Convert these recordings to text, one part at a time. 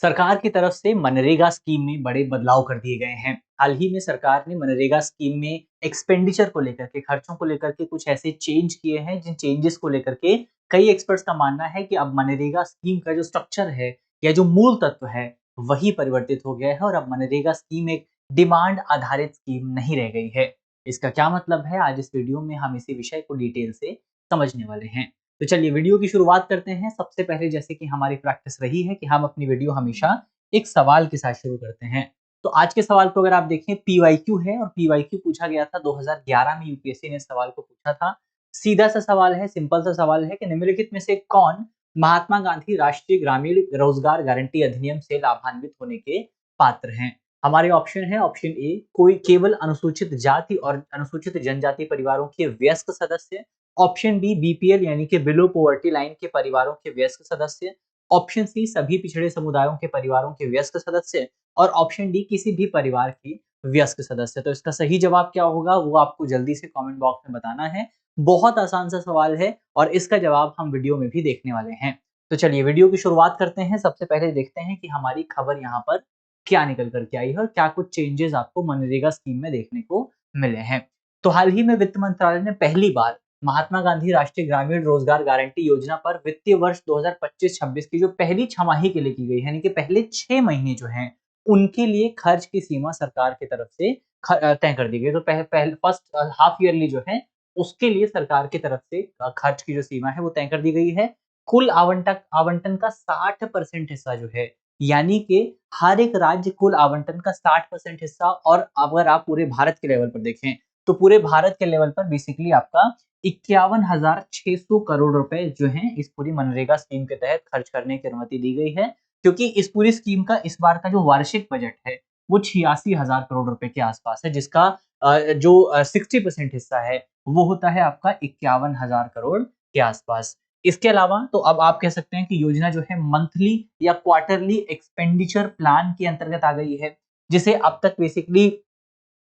सरकार की तरफ से मनरेगा स्कीम में बड़े बदलाव कर दिए गए हैं। हाल ही में सरकार ने मनरेगा स्कीम में एक्सपेंडिचर को लेकर के, खर्चों को लेकर के कुछ ऐसे चेंज किए हैं, जिन चेंजेस को लेकर के कई एक्सपर्ट्स का मानना है कि अब मनरेगा स्कीम का जो स्ट्रक्चर है या जो मूल तत्व है, वही परिवर्तित हो गया है और अब मनरेगा स्कीम एक डिमांड आधारित स्कीम नहीं रह गई है। इसका क्या मतलब है, आज इस वीडियो में हम इसी विषय को डिटेल से समझने वाले हैं। तो चलिए वीडियो की शुरुआत करते हैं। सबसे पहले जैसे कि हमारी प्रैक्टिस रही है कि हम अपनी वीडियो हमेशा एक सवाल के साथ शुरू करते हैं। तो आज के सवाल को अगर आप देखें, पीवाईक्यू है और पीवाईक्यू पूछा गया था 2011 में। यूपीएससी ने सवाल को पूछा था। सीधा सा सवाल है, सिंपल सा सवाल है कि निम्नलिखित में से कौन महात्मा गांधी राष्ट्रीय ग्रामीण रोजगार गारंटी अधिनियम से लाभान्वित होने के पात्र हैं। हमारे ऑप्शन है, ऑप्शन ए कोई केवल अनुसूचित जाति और अनुसूचित जनजाति परिवारों के वयस्क सदस्य। ऑप्शन बी बीपीएल यानी कि बिलो पॉवर्टी लाइन के परिवारों के वयस्क सदस्य। ऑप्शन सी सभी पिछड़े समुदायों के परिवारों के वयस्क सदस्य। और ऑप्शन डी किसी भी परिवार के वयस्क सदस्य। तो इसका सही जवाब क्या होगा वो आपको जल्दी से कमेंट बॉक्स में बताना है। बहुत आसान सा सवाल है और इसका जवाब हम वीडियो में भी देखने वाले हैं। तो चलिए वीडियो की शुरुआत करते हैं। सबसे पहले देखते हैं कि हमारी खबर यहाँ पर क्या निकल करके आई है और क्या कुछ चेंजेस आपको मनरेगा स्कीम में देखने को मिले हैं। तो हाल ही में वित्त मंत्रालय ने पहली बार महात्मा गांधी राष्ट्रीय ग्रामीण रोजगार गारंटी योजना पर वित्तीय वर्ष 2025-26 की जो पहली छमाही के लिए की गई है, यानी कि पहले 6 महीने जो हैं, उनके लिए खर्च की सीमा सरकार की तरफ से तय कर दी गई। तो फर्स्ट हाफ ईयरली जो है, उसके लिए सरकार की तरफ से खर्च की जो सीमा है वो तय कर दी गई है। कुल आवंटक आवंटन का 60% हिस्सा जो है, यानी कि हर एक राज्य कुल आवंटन का 60% हिस्सा। और अगर आप पूरे भारत के लेवल पर देखें तो पूरे भारत के लेवल पर बेसिकली आपका 51,600 करोड़ रुपए जो हैं, इस पूरी मनरेगा स्कीम के तहत खर्च करने की अनुमति दी गई है। क्योंकि इस पूरी स्कीम का इस बार का जो वार्षिक बजट है वो 86,000 करोड़ रुपए के आसपास है, जिसका जो 60% हिस्सा है वो होता है आपका 51,000 करोड़ के आसपास। इसके अलावा तो अब आप कह सकते हैं कि योजना जो है मंथली या क्वार्टरली एक्सपेंडिचर प्लान के अंतर्गत आ गई है, जिसे अब तक बेसिकली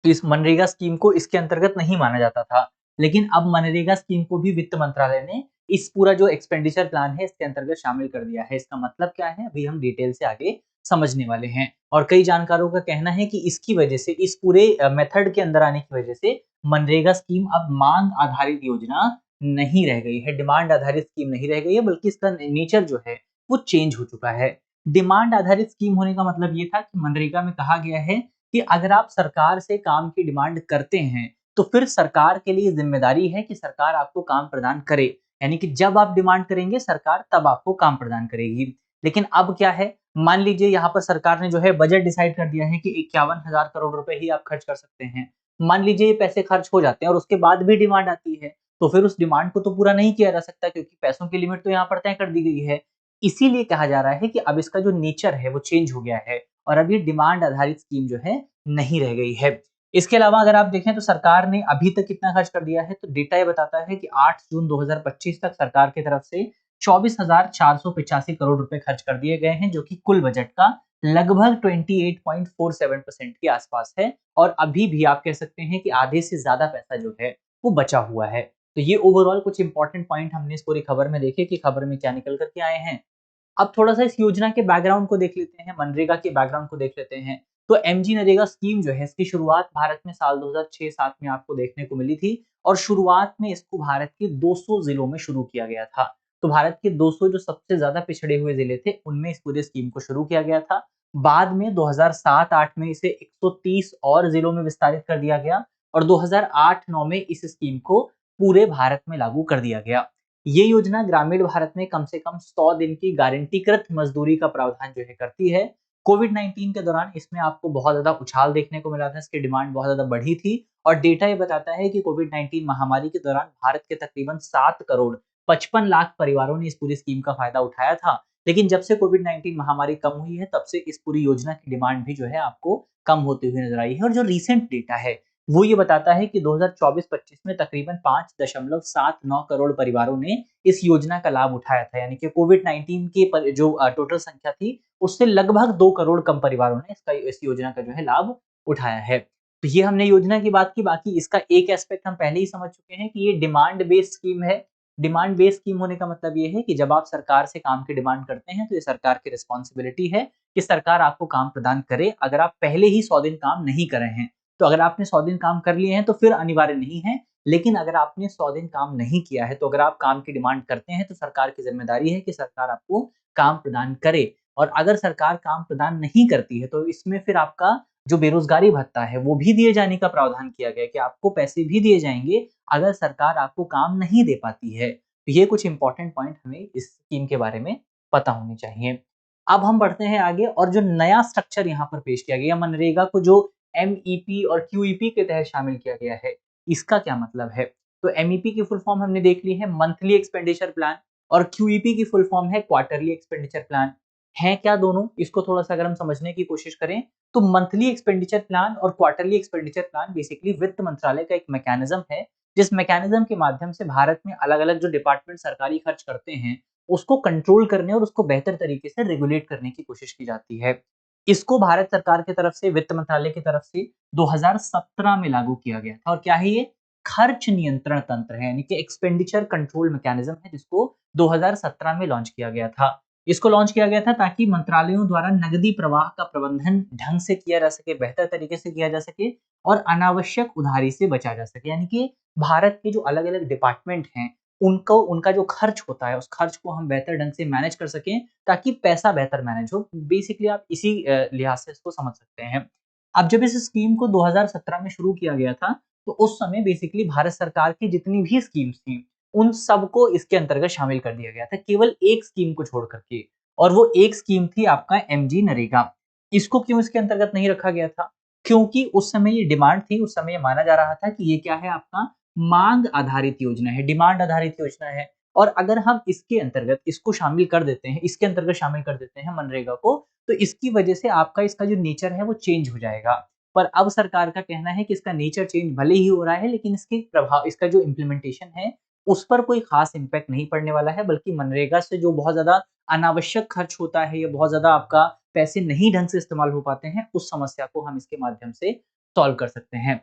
इस मनरेगा स्कीम को इसके अंतर्गत नहीं माना जाता था। लेकिन अब मनरेगा स्कीम को भी वित्त मंत्रालय ने इस पूरा जो एक्सपेंडिचर प्लान है इसके अंतर्गत शामिल कर दिया है। इसका मतलब क्या है, अभी हम डिटेल से आगे समझने वाले हैं। और कई जानकारों का कहना है कि इसकी वजह से, इस पूरे मेथड के अंदर आने की वजह से मनरेगा स्कीम अब मांग आधारित योजना नहीं रह गई है, डिमांड आधारित स्कीम नहीं रह गई है, बल्कि इसका नेचर जो है वो चेंज हो चुका है। डिमांड आधारित स्कीम होने का मतलब ये था कि मनरेगा में कहा गया है कि अगर आप सरकार से काम की डिमांड करते हैं तो फिर सरकार के लिए जिम्मेदारी है कि सरकार आपको काम प्रदान करे। यानी कि जब आप डिमांड करेंगे सरकार तब आपको काम प्रदान करेगी। लेकिन अब क्या है, मान लीजिए यहाँ पर सरकार ने जो है बजट डिसाइड कर दिया है कि 51,000 करोड़ रुपए ही आप खर्च कर सकते हैं। मान लीजिए ये पैसे खर्च हो जाते हैं और उसके बाद भी डिमांड आती है, तो फिर उस डिमांड को तो पूरा नहीं किया जा सकता, क्योंकि पैसों की लिमिट तो यहाँ पर तय कर दी गई है। इसीलिए कहा जा रहा है कि अब इसका जो नेचर है वो चेंज हो गया है और अब ये डिमांड आधारित स्कीम जो है नहीं रह गई है। इसके अलावा अगर आप देखें तो सरकार ने अभी तक कितना खर्च कर दिया है, तो डेटा ये बताता है कि 8 जून 2025 तक सरकार की तरफ से 24,485 करोड़ रुपए खर्च कर दिए गए हैं, जो कि कुल बजट का लगभग 28.47% के आसपास है। और अभी भी आप कह सकते हैं कि आधे से ज्यादा पैसा जो है वो बचा हुआ है। तो ये ओवरऑल कुछ इंपॉर्टेंट पॉइंट हमने इस पूरी खबर में देखे कि खबर में क्या निकल करके आए हैं। अब थोड़ा-सा इस योजना के बैकग्राउंड को देख लेते हैं, मनरेगा के बैकग्राउंड को देख लेते हैं। तो एमजी नरेगा स्कीम जो है, इसकी शुरुआत भारत में साल 2006-7 में आपको देखने को मिली थी और शुरुआत में इसको भारत के 200 जिलों में शुरू किया गया था। तो भारत के 200 जो सबसे ज़्यादा पिछड़े हुए जिले थे, उनमें इस पूरे स्कीम को शुरू किया गया था। बाद में 2007-8 में इसे 130 और जिलों में विस्तारित कर दिया गया और 2008-9 में इस स्कीम को पूरे भारत में लागू कर दिया गया। ये योजना ग्रामीण भारत में कम से कम 100 दिन की गारंटीकृत मजदूरी का प्रावधान जो है करती है। कोविड-19 के दौरान इसमें आपको बहुत ज्यादा उछाल देखने को मिला था, इसकी डिमांड बहुत ज्यादा बढ़ी थी और डेटा ये बताता है कि कोविड-19 महामारी के दौरान भारत के तकरीबन 7 करोड़ 55 लाख परिवारों ने इस पूरी स्कीम का फायदा उठाया था। लेकिन जब से कोविड-19 महामारी कम हुई है, तब से इस पूरी योजना की डिमांड भी जो है आपको कम होती हुई नजर आई है। और जो रिसेंट डेटा है वो ये बताता है कि 2024-25 में तकरीबन 5.79 करोड़ परिवारों ने इस योजना का लाभ उठाया था। यानी कि कोविड-19 की जो टोटल संख्या थी, उससे लगभग 2 करोड़ कम परिवारों ने इस योजना का जो है लाभ उठाया है। तो ये हमने योजना की बात की। बाकी इसका एक एस्पेक्ट हम पहले ही समझ चुके हैं कि ये डिमांड बेस्ड स्कीम है। डिमांड बेस्ड स्कीम होने का मतलब ये है कि जब आप सरकार से काम की डिमांड करते हैं तो ये सरकार की रिस्पॉन्सिबिलिटी है कि सरकार आपको काम प्रदान करे अगर आप पहले ही 100 दिन काम नहीं कर रहे हैं। तो अगर आपने 100 दिन काम कर लिए हैं तो फिर अनिवार्य नहीं है, लेकिन अगर आपने 100 दिन काम नहीं किया है तो अगर आप काम की डिमांड करते हैं तो सरकार की ज़िम्मेदारी है कि सरकार आपको काम प्रदान करे। और अगर सरकार काम प्रदान नहीं करती है तो इसमें फिर आपका जो बेरोज़गारी भत्ता है वो भी दिए जाने का प्रावधान किया गया है कि आपको पैसे भी दिए जाएँगे अगर सरकार आपको काम नहीं दे पाती है। तो ये कुछ इम्पोर्टेंट पॉइंट हमें इस स्कीम के बारे में पता होने चाहिए। अब हम बढ़ते हैं आगे और जो नया स्ट्रक्चर यहाँ पर पेश किया गया मनरेगा को जो एमईपी और क्यूईपी के तहत शामिल किया गया है, इसका क्या मतलब है? तो एमईपी की फुल फॉर्म हमने देख ली है मंथली एक्सपेंडिचर प्लान और क्यूईपी की फुल फॉर्म है क्वार्टरली एक्सपेंडिचर प्लान। हैं क्या दोनों? इसको थोड़ा-सा अगर हम समझने की कोशिश करें तो मंथली एक्सपेंडिचर प्लान और क्वार्टरली एक्सपेंडिचर प्लान बेसिकली वित्त मंत्रालय का एक मैकेनिज्म है, जिस मैकेनिज्म के माध्यम से भारत में अलग-अलग जो डिपार्टमेंट सरकारी खर्च करते हैं, उसको कंट्रोल करने और उसको बेहतर तरीके से रेगुलेट करने की कोशिश की जाती है। इसको भारत सरकार की तरफ से, वित्त मंत्रालय की तरफ से 2017 में लागू किया गया था और क्या है ये? खर्च नियंत्रण तंत्र है, यानी कि एक्सपेंडिचर कंट्रोल मैकेनिज्म है, जिसको 2017 में लॉन्च किया गया था। इसको लॉन्च किया गया था ताकि मंत्रालयों द्वारा नकदी प्रवाह का प्रबंधन ढंग से किया जा सके, बेहतर तरीके से किया जा सके और अनावश्यक उधारी से बचा जा सके। यानी कि भारत के जो अलग-अलग डिपार्टमेंट हैं, उनको उनका जो खर्च होता है, उस खर्च को हम बेहतर ढंग से मैनेज कर सकें ताकि पैसा बेहतर मैनेज हो। बेसिकली आप इसी लिहाज से इसको समझ सकते हैं। अब जब इस स्कीम को 2017 में शुरू किया गया था, तो उस समय बेसिकली भारत सरकार की जितनी भी स्कीम्स थी, उन सबको इसके अंतर्गत शामिल कर दिया गया था, केवल एक स्कीम को छोड़ कर के और वो एक स्कीम थी आपका एमजी नरेगा। इसको क्यों इसके अंतर्गत नहीं रखा गया था? क्योंकि उस समय ये डिमांड थी, उस समय ये माना जा रहा था कि ये क्या है आपका माँग आधारित योजना है, डिमांड आधारित योजना है और अगर हम इसके अंतर्गत इसको शामिल कर देते हैं, इसके अंतर्गत शामिल कर देते हैं मनरेगा को, तो इसकी वजह से आपका इसका जो नेचर है वो चेंज हो जाएगा। पर अब सरकार का कहना है कि इसका नेचर चेंज भले ही हो रहा है, लेकिन इसके प्रभाव इसका जो इम्प्लीमेंटेशन है, उस पर कोई खास इम्पैक्ट नहीं पड़ने वाला है, बल्कि मनरेगा से जो बहुत ज़्यादा अनावश्यक खर्च होता है या बहुत ज़्यादा आपका पैसे नहीं ढंग से इस्तेमाल हो पाते हैं, उस समस्या को हम इसके माध्यम से सॉल्व कर सकते हैं।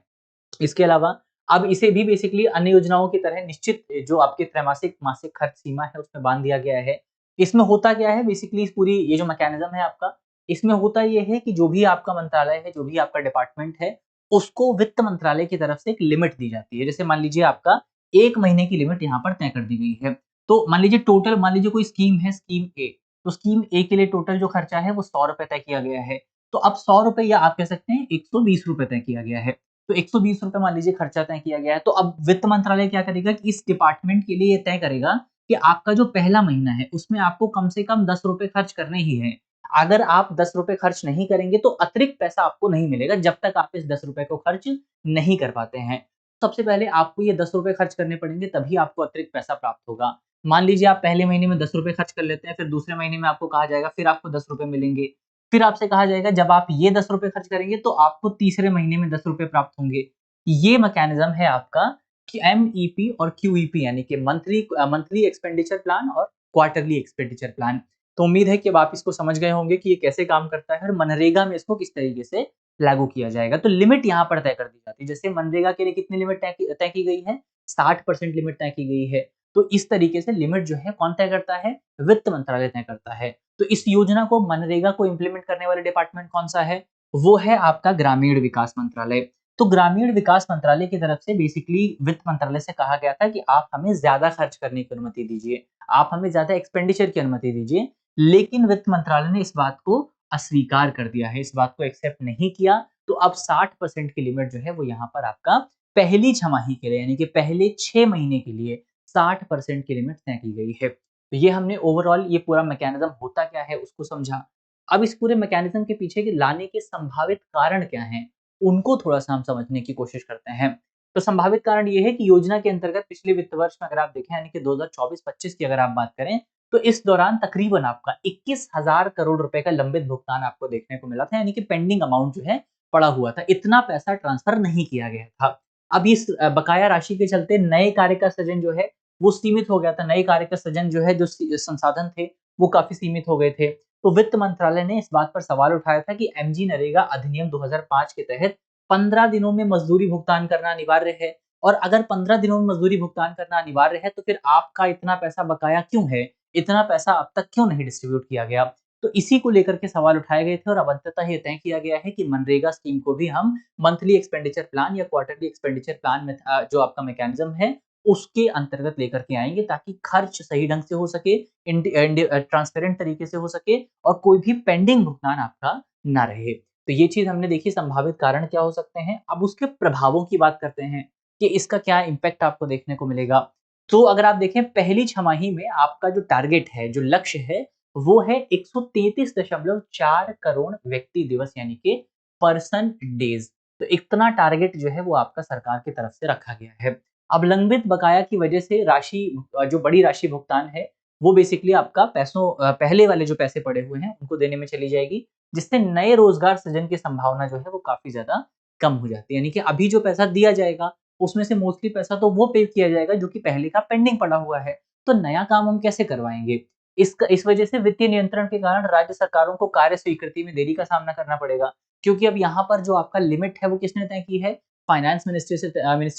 इसके अलावा अब इसे भी बेसिकली अन्य योजनाओं की तरह निश्चित जो आपकी त्रैमासिक, मासिक खर्च सीमा है उसमें बाँध दिया गया है। इसमें होता क्या है बेसिकली इस पूरी ये जो मैकेनिज़्म है आपका, इसमें होता ये है कि जो भी आपका मंत्रालय है, जो भी आपका डिपार्टमेंट है, उसको वित्त मंत्रालय की तरफ से एक लिमिट दी जाती है। जैसे मान लीजिए आपका 1 महीने की लिमिट यहाँ पर तय कर दी गई है। तो मान लीजिए कोई स्कीम है, स्कीम ए, तो स्कीम ए के लिए टोटल जो खर्चा है वो ₹100 तय किया गया है। तो अब ₹100 या आप कह सकते हैं ₹120 तय किया गया है। तो ₹120 मान लीजिए खर्चा तय किया गया है, तो अब वित्त मंत्रालय क्या करेगा कि इस डिपार्टमेंट के लिए ये तय करेगा कि आपका जो पहला महीना है, उसमें आपको कम से कम ₹10 खर्च करने ही हैं। अगर आप ₹10 खर्च नहीं करेंगे, तो अतिरिक्त पैसा आपको नहीं मिलेगा, जब तक आप इस ₹10 को खर्च नहीं कर पाते हैं। सबसे पहले आपको ये ₹10 खर्च करने पड़ेंगे, तभी आपको अतिरिक्त पैसा प्राप्त होगा। मान लीजिए आप पहले महीने में ₹10 खर्च कर लेते हैं, फिर दूसरे महीने में आपको कहा जाएगा, फिर आपको ₹10 मिलेंगे। फिर आपसे कहा जाएगा, जब आप ये ₹10 खर्च करेंगे, तो आपको तीसरे महीने में ₹10 प्राप्त होंगे। ये मैकेनिज्म है आपका कि एमईपी और क्यूईपी यानी कि मंथली एक्सपेंडिचर प्लान और क्वार्टरली एक्सपेंडिचर प्लान। तो उम्मीद है कि अब आप इसको समझ गए होंगे कि ये कैसे काम करता है और मनरेगा में इसको किस तरीके से लागू किया जाएगा। तो लिमिट यहाँ पर तय कर दी जाती है। जैसे मनरेगा के लिए कितनी लिमिट तय की गई है? 60% लिमिट तय की गई है। तो इस तरीके से लिमिट जो है कौन तय करता है? वित्त मंत्रालय तय करता है। तो इस योजना को मनरेगा को इम्प्लीमेंट करने वाले डिपार्टमेंट कौन-सा है? वो है आपका ग्रामीण विकास मंत्रालय। तो ग्रामीण विकास मंत्रालय की तरफ से बेसिकली वित्त मंत्रालय से कहा गया था कि आप हमें ज़्यादा खर्च करने की अनुमति दीजिए, आप हमें ज़्यादा एक्सपेंडिचर की अनुमति दीजिए। लेकिन वित्त मंत्रालय ने इस बात को अस्वीकार कर दिया है, इस बात को एक्सेप्ट नहीं किया। तो अब 60% की लिमिट जो है वो यहाँ पर आपका पहली छमाही के लिए यानी कि पहले 6 महीने के लिए 60% की लिमिट तय की गई है। तो ये हमने ओवरऑल ये पूरा मैकेनिज्म होता क्या है उसको समझा। अब इस पूरे मैकेनिज्म के पीछे के लाने के संभावित कारण क्या हैं? उनको थोड़ा-सा हम समझने की कोशिश करते हैं। तो संभावित कारण ये है कि योजना के अंतर्गत पिछले वित्त वर्ष में अगर आप देखें यानी कि 2024-25 की अगर आप बात करें, तो इस दौरान तकरीबन आपका 21,000 करोड़ रुपए का लंबित भुगतान आपको देखने को मिला था, यानी कि पेंडिंग अमाउंट जो है पड़ा हुआ था। इतना पैसा ट्रांसफर नहीं किया गया था। अब इस बकाया राशि के चलते नए कार्य का सृजन जो है, वो सीमित हो गया था। नए कार्य का सृजन जो है, जो संसाधन थे, वो काफ़ी सीमित हो गए थे। तो वित्त मंत्रालय ने इस बात पर सवाल उठाया था कि एमजी नरेगा अधिनियम 2005 के तहत 15 दिनों में मजदूरी भुगतान करना अनिवार्य है। और अगर 15 दिनों में मजदूरी भुगतान करना अनिवार्य है, तो फिर आपका इतना पैसा बकाया क्यों है? इतना पैसा अब तक क्यों नहीं डिस्ट्रीब्यूट किया गया? तो इसी को लेकर के सवाल उठाए गए थे और अब अंततः ये तय किया गया है कि मनरेगा स्कीम को भी हम मंथली एक्सपेंडिचर प्लान या क्वार्टरली एक्सपेंडिचर प्लान में जो आपका मैकेनिज्म है, उसके अंतर्गत लेकर के आएँगे, ताकि खर्च सही ढंग से हो सके, ट्रांसपेरेंट तरीके से हो सके और कोई भी पेंडिंग भुगतान आपका ना रहे। तो ये चीज़ हमने देखी, संभावित कारण क्या हो सकते हैं। अब उसके प्रभावों की बात करते हैं कि इसका क्या इम्पैक्ट आपको देखने को मिलेगा। तो अगर आप देखें, पहली छमाही में आपका जो टारगेट है, जो लक्ष्य है, वो है 133.4 करोड़ व्यक्ति दिवस, यानी कि पर्सन डेज़। तो इतना टारगेट जो है वो आपका सरकार की तरफ से रखा गया है। अब लंबित बकाया की वजह से राशि, जो बड़ी राशि भुगतान है, वो बेसिकली आपका पहले वाले जो पैसे पड़े हुए हैं उनको देने में चली जाएगी, जिससे नए रोजगार सृजन की संभावना जो है वो काफ़ी ज़्यादा कम हो जाती है। यानी कि अभी जो पैसा दिया जाएगा, उसमें से मोस्टली पैसा तो वो पे किया जाएगा जो कि पहले का पेंडिंग पड़ा हुआ है। तो नया काम हम कैसे करवाएँगे? इस वजह से वित्तीय नियंत्रण के कारण राज्य सरकारों को कार्य स्वीकृति में देरी का सामना करना पड़ेगा, क्योंकि अब यहाँ पर जो आपका लिमिट है वो किसने तय की है? फाइनेंस मिनिस्ट्री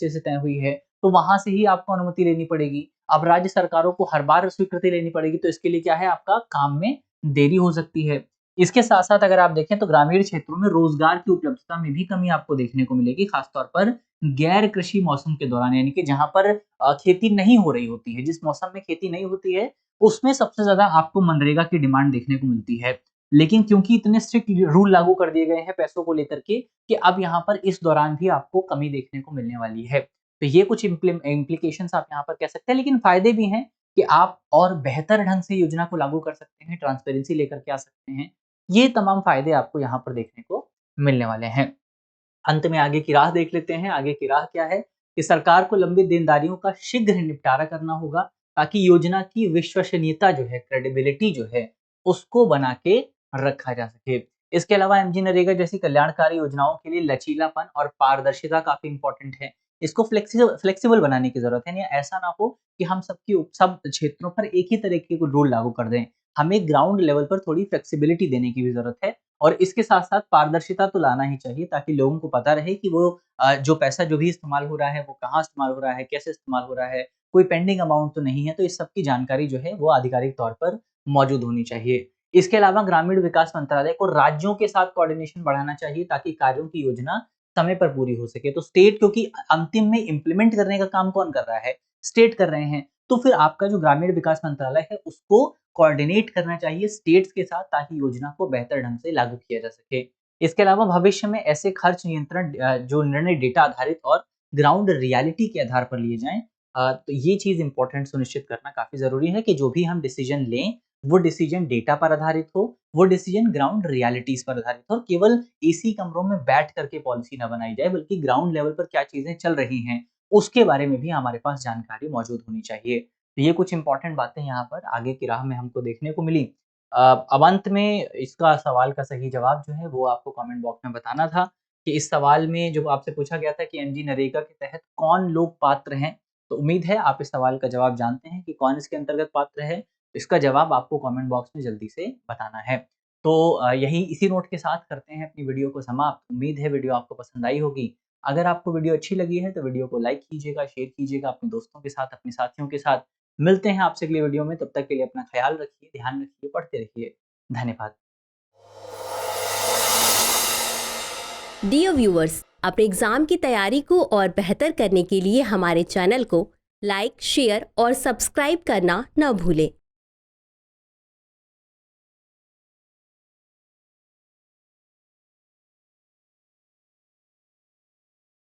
से तय हुई है, तो वहाँ से ही आपको अनुमति लेनी पड़ेगी। अब राज्य सरकारों को हर बार स्वीकृति लेनी पड़ेगी, तो इसके लिए क्या है, आपका काम में देरी हो सकती है। इसके साथ-साथ अगर आप देखें तो ग्रामीण क्षेत्रों में रोजगार की उपलब्धता में भी कमी आपको देखने को मिलेगी, खासतौर पर गैर कृषि मौसम के दौरान, यानी कि जहाँ पर खेती नहीं हो रही होती है, जिस मौसम में खेती नहीं होती है, उसमें सबसे ज़्यादा आपको मनरेगा की डिमांड देखने को मिलती है। लेकिन क्योंकि इतने स्ट्रिक्ट रूल लागू कर दिए गए हैं पैसों को लेकर के, कि अब यहाँ पर इस दौरान भी आपको कमी देखने को मिलने वाली है। तो ये कुछ इम्प्लीकेशंस आप यहाँ पर कह सकते हैं, लेकिन फ़ायदे भी हैं कि आप और बेहतर ढंग से योजना को लागू कर सकते हैं, ट्रांसपेरेंसी लेकर के आ सकते हैं। ये तमाम फ़ायदे आपको यहाँ पर देखने को मिलने वाले हैं। अंत में आगे की राह देख लेते हैं। आगे की राह क्या है कि सरकार को लंबित देनदारियों का शीघ्र निपटारा करना होगा, ताकि योजना की विश्वसनीयता जो है, क्रेडिबिलिटी जो है, उसको बना के रखा जा सके। इसके अलावा एमजी-नरेगा जैसी कल्याणकारी योजनाओं के लिए लचीलापन और पारदर्शिता काफ़ी इम्पोर्टेंट है। इसको फ्लेक्सिबल बनाने की ज़रूरत है, यानी ऐसा ना हो कि हम सब क्षेत्रों पर एक ही तरीके के रूल लागू कर दें। हमें ग्राउंड लेवल पर थोड़ी फ्लेक्सिबिलिटी देने की भी ज़रूरत है। और इसके साथ-साथ पारदर्शिता तो लाना ही चाहिए, ताकि लोगों को पता रहे कि वो जो पैसा जो भी इस्तेमाल हो रहा है, वो कहाँ इस्तेमाल हो रहा है, कैसे इस्तेमाल हो रहा है, कोई पेंडिंग अमाउंट तो नहीं है। तो इस सब की जानकारी जो है वो आधिकारिक तौर पर मौजूद होनी चाहिए। इसके अलावा ग्रामीण विकास मंत्रालय को राज्यों के साथ कोऑर्डिनेशन बढ़ाना चाहिए, ताकि कार्यों की योजना समय पर पूरी हो सके। तो स्टेट, क्योंकि अंतिम में इम्प्लीमेंट करने का काम कौन कर रहा है? स्टेट कर रहे हैं। तो फिर आपका जो ग्रामीण विकास मंत्रालय है, उसको कोऑर्डिनेट करना चाहिए स्टेट्स के साथ, ताकि योजना को बेहतर ढंग से लागू किया जा सके। इसके अलावा भविष्य में ऐसे खर्च नियंत्रण जो निर्णय डेटा आधारित और ग्राउंड रियलिटी के आधार पर लिए जाएँ, तो ये चीज़ इम्पोर्टेंट सुनिश्चित करना काफ़ी ज़रूरी है कि जो भी हम डिसीजन लें, वो डिसीजन डेटा पर आधारित हो, वो डिसीजन ग्राउंड रियलिटीज़ पर आधारित हो, और केवल एसी कमरों में बैठ कर के पॉलिसी ना बनाई जाए, बल्कि ग्राउंड लेवल पर क्या चीज़ें चल रही हैं, उसके बारे में भी हमारे पास जानकारी मौजूद होनी चाहिए। तो ये कुछ इम्पोर्टेंट बातें यहाँ पर आगे की राह में हमको देखने को मिली। अब अंत में इसका सवाल का सही जवाब जो है वो आपको कमेंट बॉक्स में बताना था, कि इस सवाल में जो आपसे पूछा गया था कि एमजी-नरेगा के तहत कौन लोग पात्र हैं? तो उम्मीद है आप इस सवाल का जवाब जानते हैं कि कौन इसके अंतर्गत पात्र है। इसका जवाब आपको कमेंट बॉक्स में जल्दी से बताना है। तो यही इसी नोट के साथ करते हैं अपनी वीडियो को समाप्त। उम्मीद है वीडियो आपको पसंद आई होगी। अगर आपको वीडियो अच्छी लगी है तो वीडियो को लाइक कीजिएगा, शेयर कीजिएगा अपने दोस्तों के साथ, अपने साथियों के साथ। मिलते हैं आपसे अगली वीडियो में, तब तक के लिए अपना ख्याल रखिए, ध्यान रखिए, पढ़ते रहिए। धन्यवाद। डियर व्यूअर्स, अपने एग्जाम की तैयारी को और बेहतर करने के लिए हमारे चैनल को लाइक, शेयर और सब्सक्राइब करना न भूलें।